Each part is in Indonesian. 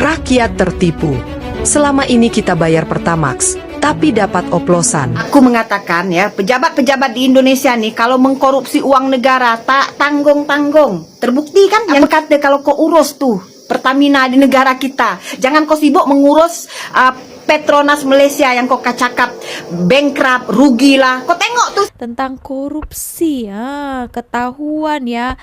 Rakyat tertipu. Selama ini kita bayar Pertamax, tapi dapat oplosan. Aku mengatakan ya, pejabat-pejabat di Indonesia nih kalau mengkorupsi uang negara tak tanggung-tanggung. Terbukti kan yang kata kalau kau urus tuh Pertamina di negara kita. Jangan kau sibuk mengurus Petronas Malaysia yang kau cakap bankrupt, rugi lah. Kau tengok tuh Tentang korupsi ya, ketahuan ya.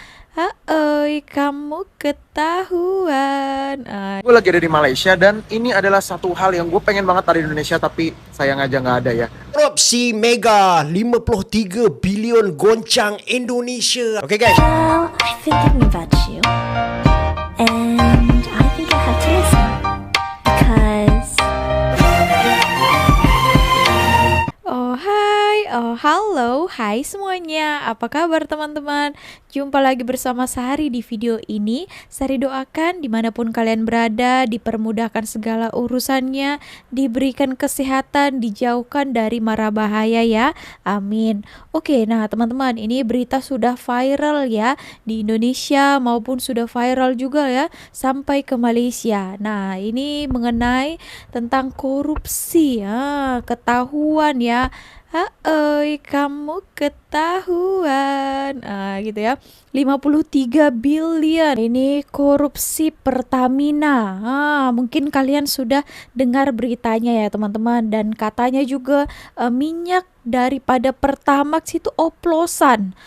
Kamu ketahuan. Gue lagi ada di Malaysia dan ini adalah satu hal yang gue pengen banget ada di Indonesia tapi sayang aja nggak ada ya. Korupsi mega 53 bilion goncang Indonesia. Okay guys. Well, I've been thinking about you, and I think I have to listen because Halo, hai semuanya. Apa kabar teman-teman? Jumpa lagi bersama Sari di video ini. Sari doakan dimanapun kalian berada, dipermudahkan segala urusannya, diberikan kesehatan, dijauhkan dari mara bahaya ya. Amin. Oke, nah teman-teman, ini berita sudah viral ya di Indonesia maupun sudah viral juga ya sampai ke Malaysia. Nah, ini mengenai tentang korupsi ya, ketahuan ya. Kamu ketahuan. Gitu ya. 53 bilion. Ini korupsi Pertamina. Mungkin kalian sudah dengar beritanya ya teman-teman. Dan katanya juga minyak daripada Pertamax itu oplosan.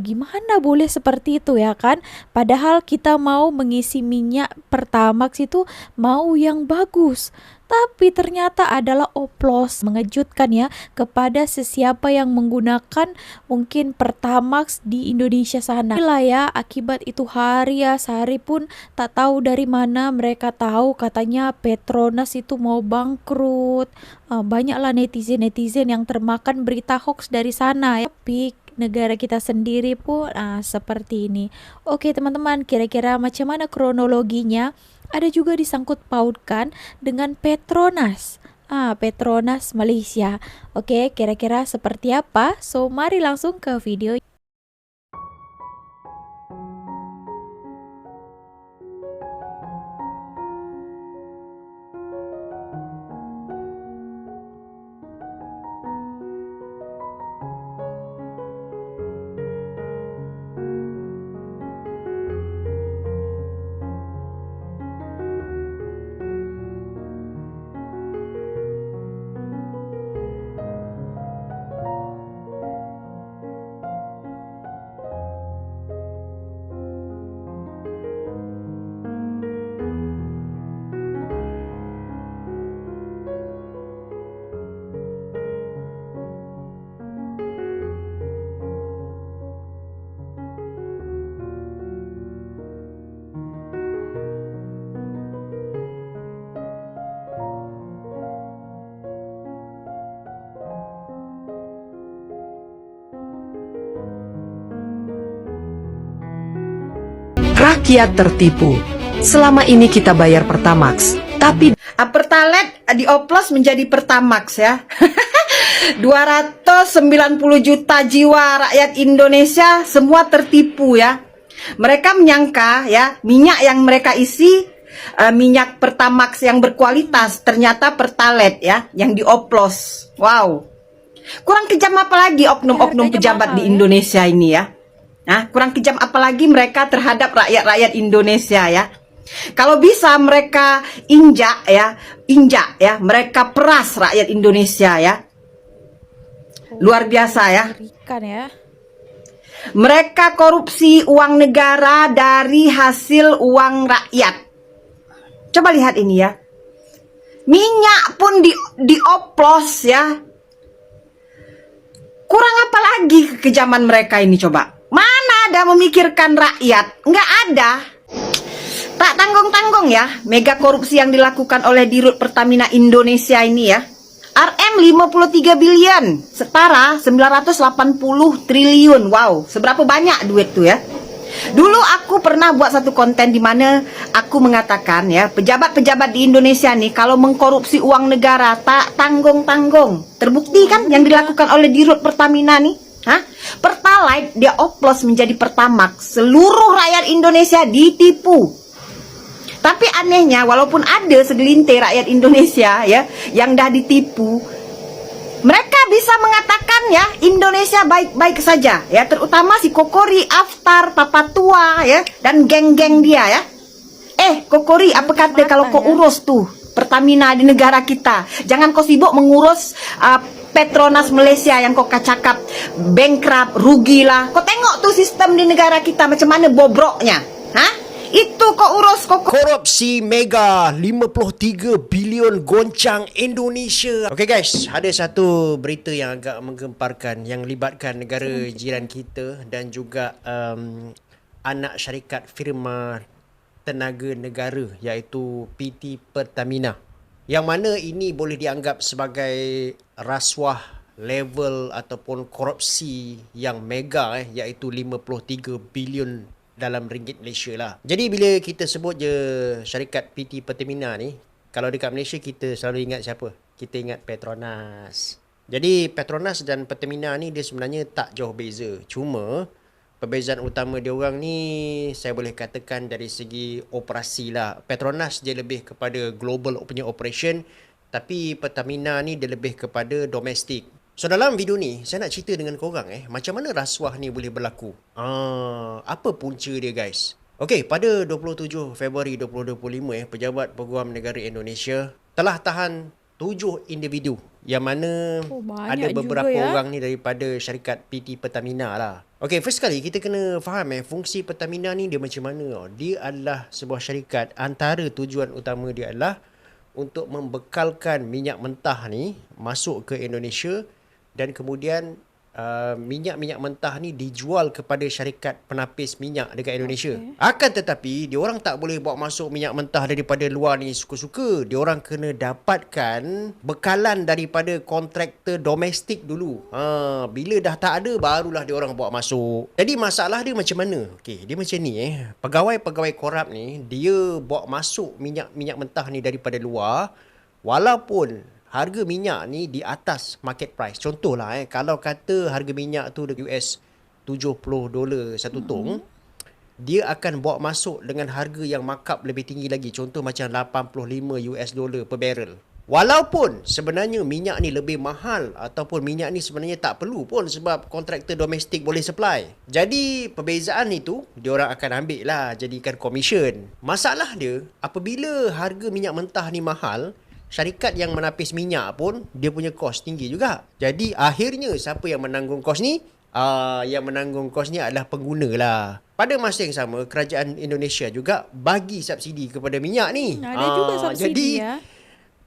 Gimana boleh seperti itu ya kan? Padahal kita mau mengisi minyak Pertamax itu mau yang bagus. Tapi ternyata adalah oplos. Mengejutkan ya kepada sesiapa yang menggunakan mungkin Pertamax di Indonesia sana. Inilah ya akibat itu hari ya sehari pun tak tahu dari mana mereka tahu katanya Petronas itu mau bangkrut. Banyaklah netizen-netizen yang termakan berita hoax dari sana ya. Tapi negara kita sendiri pun seperti ini. Oke teman-teman, kira-kira macam mana kronologinya? Ada juga disangkut pautkan dengan Petronas. Petronas Malaysia. Oke, kira-kira seperti apa? So, mari langsung ke video. Rakyat tertipu. Selama ini kita bayar Pertamax, tapi Pertalite dioplos menjadi Pertamax ya. 290 juta jiwa rakyat Indonesia semua tertipu ya. Mereka menyangka ya minyak yang mereka isi minyak Pertamax yang berkualitas, ternyata Pertalite ya yang dioplos. Wow. Kurang kejam apa lagi oknum-oknum pejabat di Indonesia ini ya. Kurang kejam apalagi mereka terhadap rakyat-rakyat Indonesia ya. Kalau bisa mereka injak ya, mereka peras rakyat Indonesia ya. Luar biasa ya. Mereka korupsi uang negara dari hasil uang rakyat. Coba lihat ini ya. Minyak pun dioplos ya. Kurang apa lagi kekejaman mereka ini coba. Mana ada memikirkan rakyat? Nggak ada. Tak tanggung-tanggung ya mega korupsi yang dilakukan oleh Dirut Pertamina Indonesia ini ya. RM 53 bilion setara 980 triliun. Wow, seberapa banyak duit tuh ya. Dulu aku pernah buat satu konten di mana aku mengatakan ya, pejabat-pejabat di Indonesia nih kalau mengkorupsi uang negara tak tanggung-tanggung. Terbukti kan yang dilakukan oleh Dirut Pertamina nih. Pertalite dia oplos menjadi Pertamax. Seluruh rakyat Indonesia ditipu. Tapi anehnya, walaupun ada segelintir rakyat Indonesia ya yang dah ditipu, mereka bisa mengatakan ya Indonesia baik-baik saja ya, terutama si Kokori, Aftar, Papa Tua ya dan geng-geng dia ya. Kokori, apa kata kalau kau urus tuh Pertamina di negara kita, jangan kau sibuk mengurus Petronas Malaysia yang kau cakap bankrupt, rugi lah. Kau tengok tuh sistem di negara kita macam mana bobroknya. Itu kau urus Korupsi mega 53 bilion goncang Indonesia. Okey guys, ada satu berita yang agak menggemparkan yang libatkan negara jiran kita dan juga anak syarikat firma tenaga negara iaitu PT Pertamina. Yang mana ini boleh dianggap sebagai rasuah level ataupun korupsi yang mega iaitu 53 bilion dalam ringgit Malaysia lah. Jadi bila kita sebut je syarikat PT Pertamina ni, kalau dekat Malaysia kita selalu ingat siapa? Kita ingat Petronas. Jadi Petronas dan Pertamina ni dia sebenarnya tak jauh beza. Cuma perbezaan utama dia orang ni saya boleh katakan dari segi operasi lah. Petronas dia lebih kepada global punya operation, tapi Pertamina ni dia lebih kepada domestik. So dalam video ni saya nak cerita dengan korang macam mana rasuah ni boleh berlaku. Apa punca dia guys? Okey, pada 27 Februari 2025 Pejabat Peguam Negara Indonesia telah tahan 7 individu yang mana ada beberapa orang ni daripada syarikat PT Pertamina lah. Okey, first kali kita kena faham fungsi Pertamina ni dia macam mana. Dia adalah sebuah syarikat, antara tujuan utama dia adalah untuk membekalkan minyak mentah ni masuk ke Indonesia dan kemudian minyak-minyak mentah ni dijual kepada syarikat penapis minyak dekat Indonesia. Akan tetapi, diorang tak boleh bawa masuk minyak mentah daripada luar ni suka-suka. Diorang kena dapatkan bekalan daripada kontraktor domestik dulu. Bila dah tak ada, barulah diorang bawa masuk. Jadi masalah dia macam mana? Okey, dia macam ni pegawai-pegawai korup ni, dia bawa masuk minyak mentah ni daripada luar, walaupun harga minyak ni di atas market price. Contohlah kalau kata harga minyak tu US $70 satu tong, dia akan bawa masuk dengan harga yang markup lebih tinggi lagi. Contoh macam $85 per barrel. Walaupun sebenarnya minyak ni lebih mahal ataupun minyak ni sebenarnya tak perlu pun sebab kontraktor domestik boleh supply. Jadi perbezaan itu diorang akan ambil lah jadikan komisen. Masalah dia apabila harga minyak mentah ni mahal, syarikat yang menapis minyak pun dia punya kos tinggi juga. Jadi akhirnya siapa yang menanggung kos ni? Yang menanggung kos ni adalah pengguna lah. Pada masa yang sama, kerajaan Indonesia juga bagi subsidi kepada minyak ni. Ada juga subsidi jadi,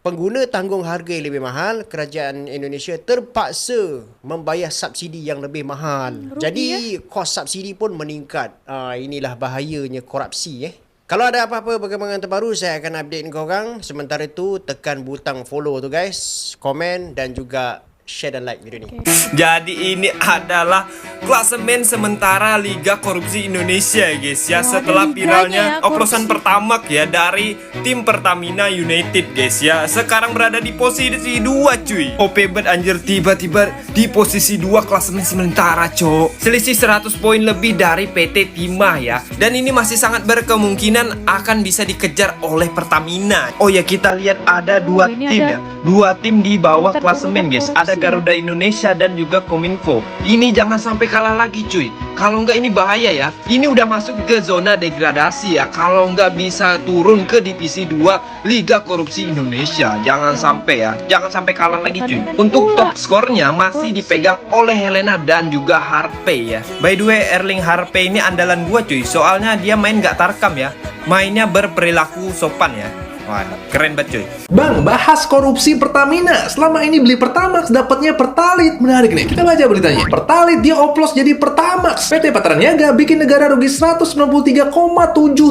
pengguna tanggung harga yang lebih mahal, kerajaan Indonesia terpaksa membayar subsidi yang lebih mahal. Jadi kos subsidi pun meningkat. Inilah bahayanya korupsi Kalau ada apa-apa perkembangan terbaru, saya akan update korang. Sementara itu, tekan butang follow tu guys, komen dan juga share dan like video ni. Jadi ini adalah klasemen sementara Liga Korupsi Indonesia guys ya, setelah viralnya oplosan pertama ya dari tim Pertamina United guys ya. Sekarang berada di posisi 2 cuy. OP bet anjir, tiba-tiba di posisi 2 klasemen sementara cok. Selisih 100 poin lebih dari PT Timah ya. Dan ini masih sangat berkemungkinan akan bisa dikejar oleh Pertamina. Oh ya, kita lihat ada dua tim ya. Dua tim di bawah klasemen guys. Ada Garuda Indonesia dan juga Kominfo. Ini jangan sampai kalah lagi cuy. Kalau nggak ini bahaya ya. Ini udah masuk ke zona degradasi ya. Kalau nggak bisa turun ke divisi 2 Liga Korupsi Indonesia. Jangan sampai ya. Jangan sampai kalah lagi cuy. Untuk top skornya masih dipegang oleh Helena dan juga Harpay ya. By the way, Erling Harpay ini andalan gua cuy. Soalnya dia main nggak tarkam ya. Mainnya berperilaku sopan ya. Wah, keren banget cuy. Bang, bahas korupsi Pertamina. Selama ini beli Pertamax dapatnya Pertalite. Menarik nih. Kita baca beritanya. Pertalite dia oplos jadi Pertamax. PT Patraniaga bikin negara rugi 193,7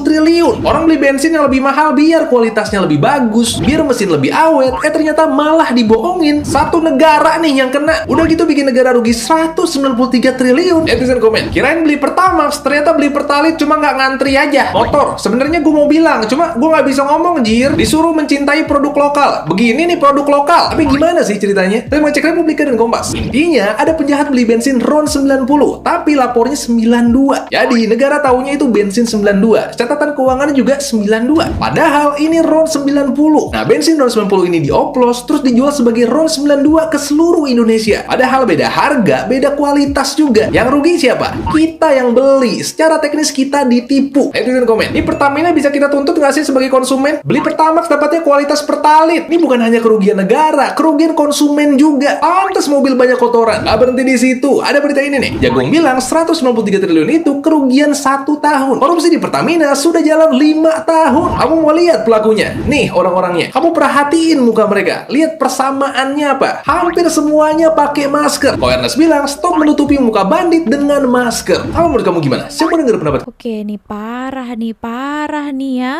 triliun. Orang beli bensin yang lebih mahal biar kualitasnya lebih bagus, biar mesin lebih awet. Ternyata malah dibohongin. Satu negara nih yang kena. Udah gitu bikin negara rugi 193 triliun. Netizen komen, kirain beli Pertamax, ternyata beli Pertalite cuma nggak ngantri aja. Motor, sebenarnya gue mau bilang, cuma gue nggak bisa ngomong jir. terakhir disuruh mencintai produk lokal. Begini nih produk lokal. Tapi gimana sih ceritanya? Saya mau cek Republika dan Kompas. Intinya ada penjahat beli bensin RON 90, tapi lapornya 92. Jadi negara taunya itu bensin 92. Catatan keuangannya juga 92. Padahal ini RON 90. Nah, bensin RON 90 ini dioplos terus dijual sebagai RON 92 ke seluruh Indonesia. Padahal beda harga, beda kualitas juga. Yang rugi siapa? Kita yang beli. Secara teknis kita ditipu. Ayo tulisin komen. Ini Pertamina bisa kita tuntut nggak sih sebagai konsumen? Beli Pertamax dapatnya kualitas Pertalite. Ini bukan hanya kerugian negara, kerugian konsumen juga. Pantes mobil banyak kotoran. Nggak berhenti di situ. Ada berita ini nih. Jagung bilang 193 triliun itu kerugian 1 tahun. Korupsi di Pertamina sudah jalan 5 tahun. Kamu mau lihat pelakunya? Nih orang-orangnya. Kamu perhatiin muka mereka. Lihat persamaannya apa? Hampir semuanya pakai masker. Kalau Ernest bilang stop menutupi muka bandit dengan masker. Kalau menurut kamu gimana? Saya mau dengar pendapat. Oke, nih parah nih ya.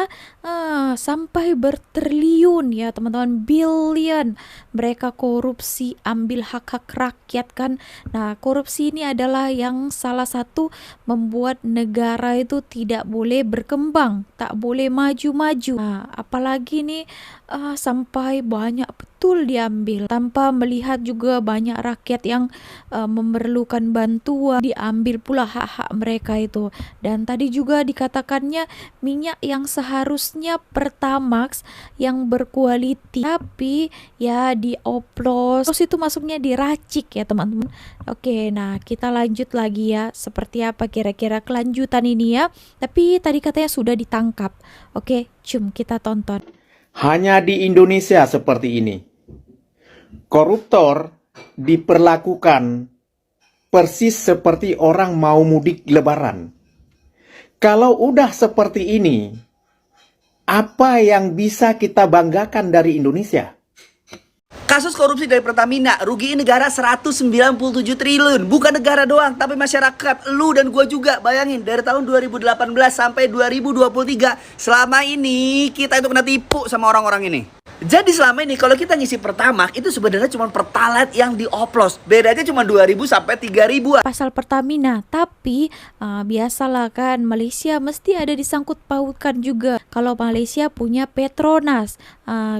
Sampai bertriliun ya teman-teman, billion mereka korupsi, ambil hak-hak rakyat kan. Nah, korupsi ini adalah yang salah satu membuat negara itu tidak boleh berkembang, tak boleh maju-maju. Nah, apalagi nih sampai banyak betul diambil tanpa melihat juga banyak rakyat yang memerlukan bantuan, diambil pula hak-hak mereka itu. Dan tadi juga dikatakannya minyak yang seharusnya Pertamax yang berkualiti tapi ya dioplos. Terus itu masuknya diracik ya teman-teman. Oke, nah kita lanjut lagi ya. Seperti apa kira-kira kelanjutan ini ya. Tapi tadi katanya sudah ditangkap. Oke, jom kita tonton. Hanya di Indonesia seperti ini. Koruptor diperlakukan persis seperti orang mau mudik lebaran. Kalau udah seperti ini, apa yang bisa kita banggakan dari Indonesia? Kasus korupsi dari Pertamina, rugiin negara 197 triliun. Bukan negara doang, tapi masyarakat, lu dan gua juga. Bayangin, dari tahun 2018 sampai 2023, selama ini kita itu kena tipu sama orang-orang ini. Jadi selama ini kalau kita ngisi Pertamax itu sebenarnya cuma Pertalite yang dioplos. Bedanya cuma 2.000 sampai 3.000. Pasal Pertamina, tapi biasalah kan Malaysia mesti ada disangkut pautkan juga. Kalau Malaysia punya Petronas,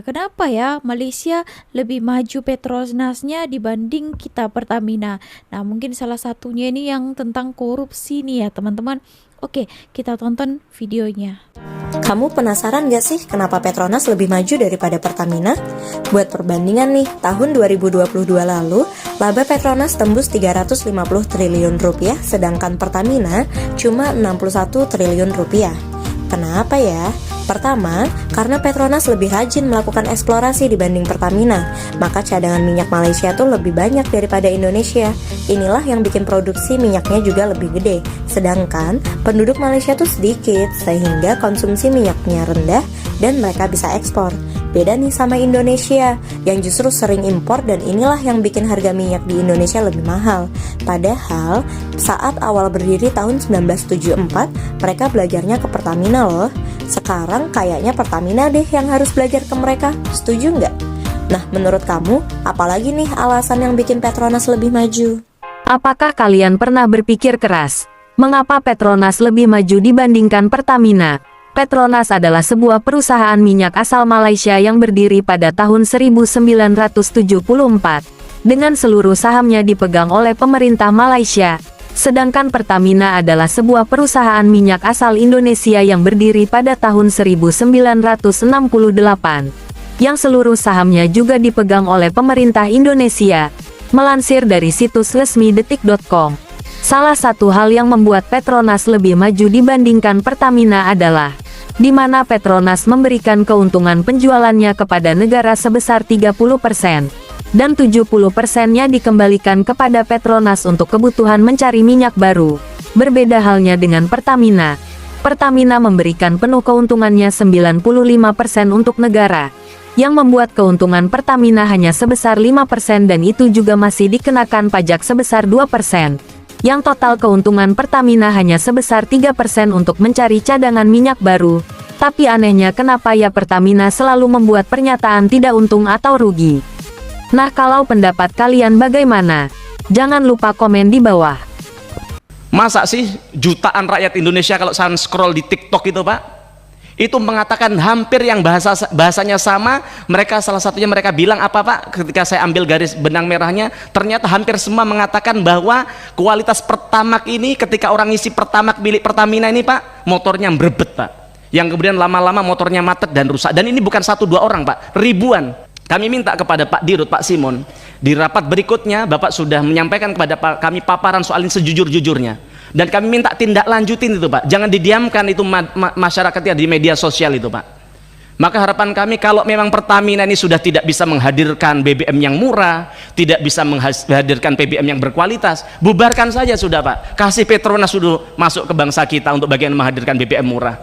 kenapa ya Malaysia lebih maju Petronasnya dibanding kita Pertamina? Nah, mungkin salah satunya ini yang tentang korupsi nih ya teman-teman. Oke, kita tonton videonya. Kamu penasaran gak sih kenapa Petronas lebih maju daripada Pertamina? Buat perbandingan nih, tahun 2022 lalu, laba Petronas tembus 350 triliun rupiah, sedangkan Pertamina cuma 61 triliun rupiah. Kenapa ya? Pertama, karena Petronas lebih rajin melakukan eksplorasi dibanding Pertamina, maka cadangan minyak Malaysia tuh lebih banyak daripada Indonesia. Inilah yang bikin produksi minyaknya juga lebih gede. Sedangkan penduduk Malaysia tuh sedikit, sehingga konsumsi minyaknya rendah dan mereka bisa ekspor. Beda nih sama Indonesia, yang justru sering impor, dan inilah yang bikin harga minyak di Indonesia lebih mahal. Padahal, saat awal berdiri tahun 1974, mereka belajarnya ke Pertamina loh. Sekarang kayaknya Pertamina deh yang harus belajar ke mereka. Setuju nggak? Nah, menurut kamu, apalagi nih alasan yang bikin Petronas lebih maju? Apakah kalian pernah berpikir keras? Mengapa Petronas lebih maju dibandingkan Pertamina? Petronas adalah sebuah perusahaan minyak asal Malaysia yang berdiri pada tahun 1974. Dengan seluruh sahamnya dipegang oleh pemerintah Malaysia. Sedangkan Pertamina adalah sebuah perusahaan minyak asal Indonesia yang berdiri pada tahun 1968. Yang seluruh sahamnya juga dipegang oleh pemerintah Indonesia. Melansir dari situs resmi detik.com. Salah satu hal yang membuat Petronas lebih maju dibandingkan Pertamina adalah di mana Petronas memberikan keuntungan penjualannya kepada negara sebesar 30%. Dan 70%-nya dikembalikan kepada Petronas untuk kebutuhan mencari minyak baru. Berbeda halnya dengan Pertamina. Pertamina memberikan penuh keuntungannya 95% untuk negara. Yang membuat keuntungan Pertamina hanya sebesar 5% dan itu juga masih dikenakan pajak sebesar 2%. Yang total keuntungan Pertamina hanya sebesar 3% untuk mencari cadangan minyak baru. Tapi anehnya kenapa ya Pertamina selalu membuat pernyataan tidak untung atau rugi? Nah, kalau pendapat kalian bagaimana? Jangan lupa komen di bawah. Masa sih jutaan rakyat Indonesia kalau saya scroll di TikTok itu Pak, itu mengatakan hampir yang bahasanya sama. Mereka salah satunya mereka bilang apa Pak, ketika saya ambil garis benang merahnya, ternyata hampir semua mengatakan bahwa kualitas Pertamax ini ketika orang isi Pertamax milik Pertamina ini Pak, motornya berbet Pak, yang kemudian lama-lama motornya macet dan rusak. Dan ini bukan 1-2 orang Pak, ribuan. Kami minta kepada Pak Dirut, Pak Simon, di rapat berikutnya Bapak sudah menyampaikan kepada kami paparan soal ini sejujur-jujurnya. Dan kami minta tindak lanjutin itu Pak, jangan didiamkan itu masyarakat ya di media sosial itu Pak. Maka harapan kami kalau memang Pertamina ini sudah tidak bisa menghadirkan BBM yang murah, tidak bisa menghadirkan BBM yang berkualitas, bubarkan saja sudah Pak. Kasih Petronas sudah masuk ke bangsa kita untuk bagian menghadirkan BBM murah.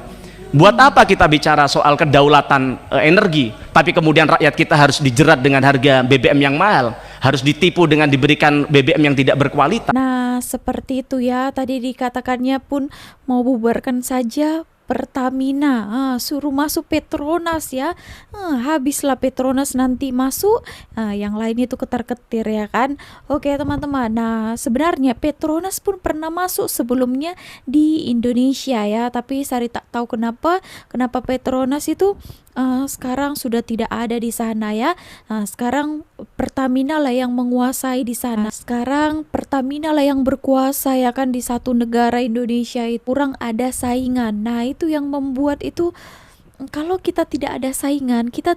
Buat apa kita bicara soal kedaulatan energi, tapi kemudian rakyat kita harus dijerat dengan harga BBM yang mahal, harus ditipu dengan diberikan BBM yang tidak berkualitas. Nah, seperti itu ya, tadi dikatakannya pun mau bubarkan saja Pertamina, suruh masuk Petronas ya, habislah Petronas nanti masuk, yang lain itu ketar-ketir ya kan. Oke teman-teman, nah sebenarnya Petronas pun pernah masuk sebelumnya di Indonesia ya, tapi Sari tak tahu kenapa Petronas itu sekarang sudah tidak ada di sana ya. Sekarang Pertamina lah yang menguasai di sana. Sekarang Pertamina lah yang berkuasa ya kan di satu negara Indonesia itu. Kurang ada saingan. Nah, itu yang membuat itu kalau kita tidak ada saingan, kita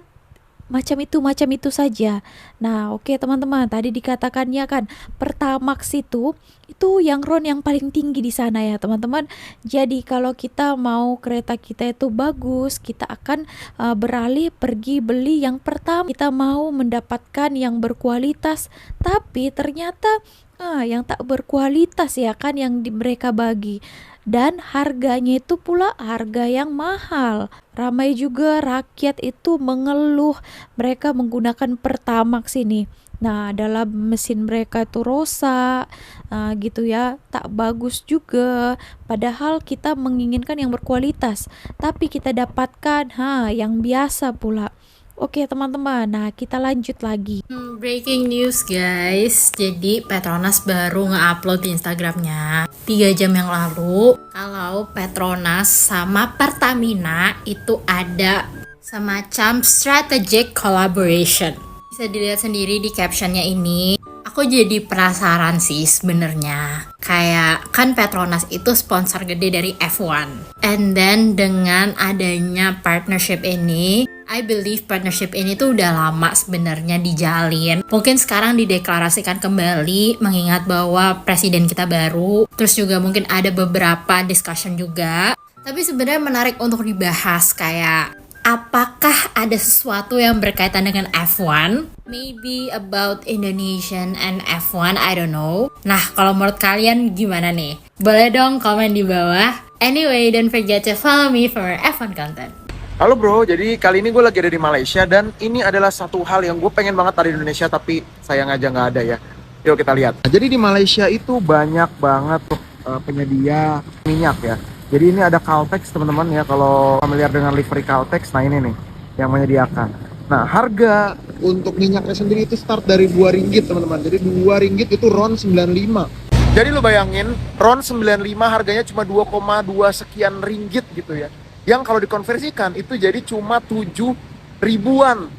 macam itu saja. Nah, oke teman-teman, tadi dikatakannya kan Pertamax itu yang RON yang paling tinggi di sana ya teman-teman. Jadi kalau kita mau kereta kita itu bagus, kita akan beralih pergi beli yang pertama. Kita mau mendapatkan yang berkualitas, tapi ternyata yang tak berkualitas ya kan yang mereka bagi. Dan harganya itu pula harga yang mahal. Ramai juga rakyat itu mengeluh mereka menggunakan Pertamax ini. Nah, dalam mesin mereka itu rusak, gitu ya, tak bagus juga. Padahal kita menginginkan yang berkualitas, tapi kita dapatkan yang biasa pula. Oke teman-teman, nah kita lanjut lagi. Breaking news guys, jadi Petronas baru nge-upload di Instagramnya 3 jam yang lalu kalau Petronas sama Pertamina itu ada semacam strategic collaboration. Bisa dilihat sendiri di captionnya ini. Aku jadi penasaran sih sebenarnya. Kayak kan Petronas itu sponsor gede dari F1. And then dengan adanya partnership ini, I believe partnership ini tuh udah lama sebenarnya dijalin. Mungkin sekarang dideklarasikan kembali mengingat bahwa presiden kita baru. Terus juga mungkin ada beberapa discussion juga. Tapi sebenarnya menarik untuk dibahas kayak apakah ada sesuatu yang berkaitan dengan F1? Maybe about Indonesian and F1, I don't know. Nah, kalau menurut kalian gimana nih? Boleh dong komen di bawah. Anyway, don't forget to follow me for F1 content. Halo bro, jadi kali ini gue lagi ada di Malaysia dan ini adalah satu hal yang gue pengen banget ada di Indonesia tapi sayang aja nggak ada ya. Yuk kita lihat. Jadi di Malaysia itu banyak banget tuh penyedia minyak ya. Jadi ini ada Caltex teman-teman ya, kalau familiar dengan livery Caltex, nah ini nih yang menyediakan. Nah harga untuk minyaknya sendiri itu start dari RM2 teman-teman. Jadi RM2 itu RON 95. Jadi lu bayangin RON 95 harganya cuma 2,2 sekian ringgit gitu ya. Yang kalau dikonversikan itu jadi cuma 7 ribuan,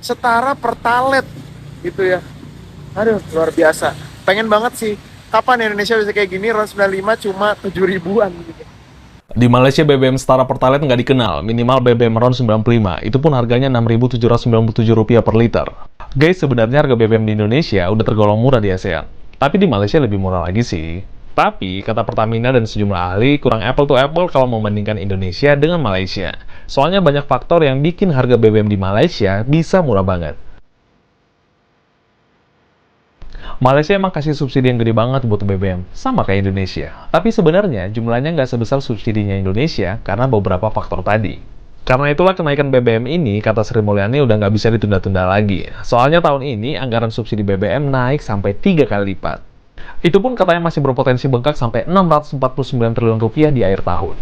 setara Pertalite gitu ya. Aduh luar biasa, pengen banget sih kapan Indonesia bisa kayak gini, RON 95 cuma 7 ribuan gitu. Di Malaysia BBM setara Pertalite nggak dikenal, minimal BBM RON 95, itu pun harganya Rp6.797 per liter. Guys, sebenarnya harga BBM di Indonesia udah tergolong murah di ASEAN, tapi di Malaysia lebih murah lagi sih. Tapi, kata Pertamina dan sejumlah ahli, kurang apple to apple kalau membandingkan Indonesia dengan Malaysia. Soalnya banyak faktor yang bikin harga BBM di Malaysia bisa murah banget. Malaysia emang kasih subsidi yang gede banget buat BBM, sama kayak Indonesia. Tapi sebenarnya jumlahnya nggak sebesar subsidinya Indonesia karena beberapa faktor tadi. Karena itulah kenaikan BBM ini, kata Sri Mulyani, udah nggak bisa ditunda-tunda lagi. Soalnya tahun ini anggaran subsidi BBM naik sampai 3 kali lipat. Itu pun katanya masih berpotensi bengkak sampai Rp649 triliun di akhir tahun.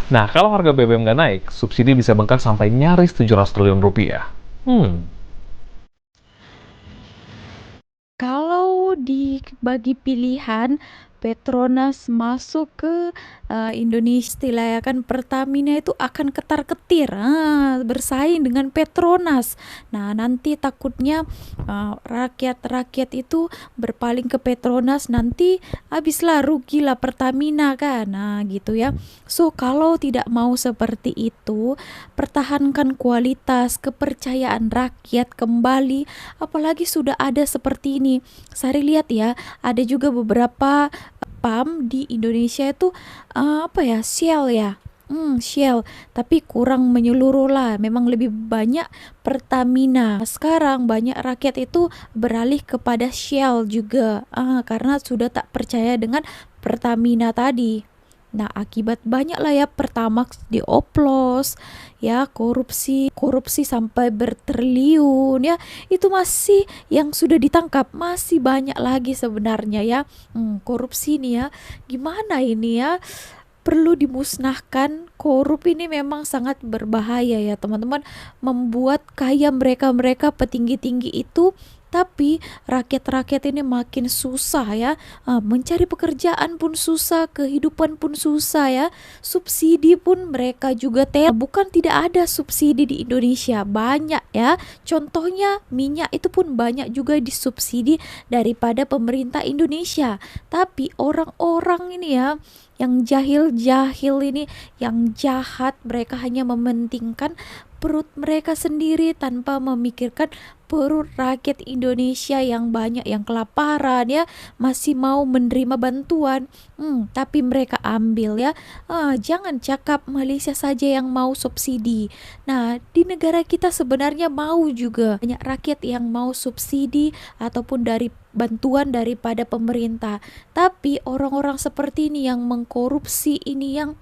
Nah, kalau harga BBM nggak naik, subsidi bisa bengkak sampai nyaris Rp700 triliun. Kalau dibagi pilihan Petronas masuk ke Indonesia, istilah ya kan, Pertamina itu akan ketar-ketir bersaing dengan Petronas. Nah, nanti takutnya rakyat itu berpaling ke Petronas, nanti habislah, rugilah Pertamina kan. Nah, gitu ya. So, kalau tidak mau seperti itu, pertahankan kualitas, kepercayaan rakyat kembali, apalagi sudah ada seperti ini. Sari lihat ya, ada juga beberapa PAM di Indonesia itu Shell ya. Shell, tapi kurang menyeluruh lah. Memang lebih banyak Pertamina. Sekarang banyak rakyat itu beralih kepada Shell juga, karena sudah tak percaya dengan Pertamina tadi. Nah, akibat banyak lah ya Pertamax dioplos, ya korupsi sampai bertriliun ya. Itu masih yang sudah ditangkap, masih banyak lagi sebenarnya ya. Korupsi ini ya, gimana ini ya? Perlu dimusnahkan. Korup ini memang sangat berbahaya ya teman-teman, membuat kaya mereka petinggi-tinggi itu, tapi rakyat ini makin susah ya, mencari pekerjaan pun susah, kehidupan pun susah ya, subsidi pun mereka juga bukan tidak ada subsidi di Indonesia, banyak ya. Contohnya minyak itu pun banyak juga disubsidi daripada pemerintah Indonesia. Tapi orang-orang ini ya, yang jahil ini, yang jahat, mereka hanya mementingkan perut mereka sendiri tanpa memikirkan perut rakyat Indonesia yang banyak yang kelaparan ya, masih mau menerima bantuan, tapi mereka ambil ya. Jangan cakap Malaysia saja yang mau subsidi. Nah, di negara kita sebenarnya mau juga banyak rakyat yang mau subsidi ataupun dari bantuan daripada pemerintah. Tapi orang-orang seperti ini yang mengkorupsi ini, yang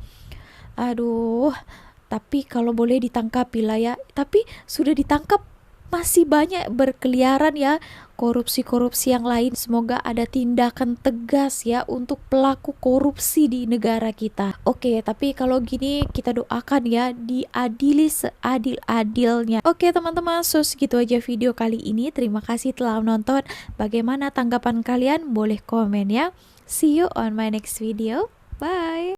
tapi kalau boleh ditangkapi lah ya. Tapi sudah ditangkap, masih banyak berkeliaran ya korupsi yang lain. Semoga ada tindakan tegas ya untuk pelaku korupsi di negara kita. Oke, tapi kalau gini kita doakan ya diadili seadil-adilnya. Oke teman-teman, so segitu aja video kali ini. Terima kasih telah menonton. Bagaimana tanggapan kalian? Boleh komen ya. See you on my next video. Bye.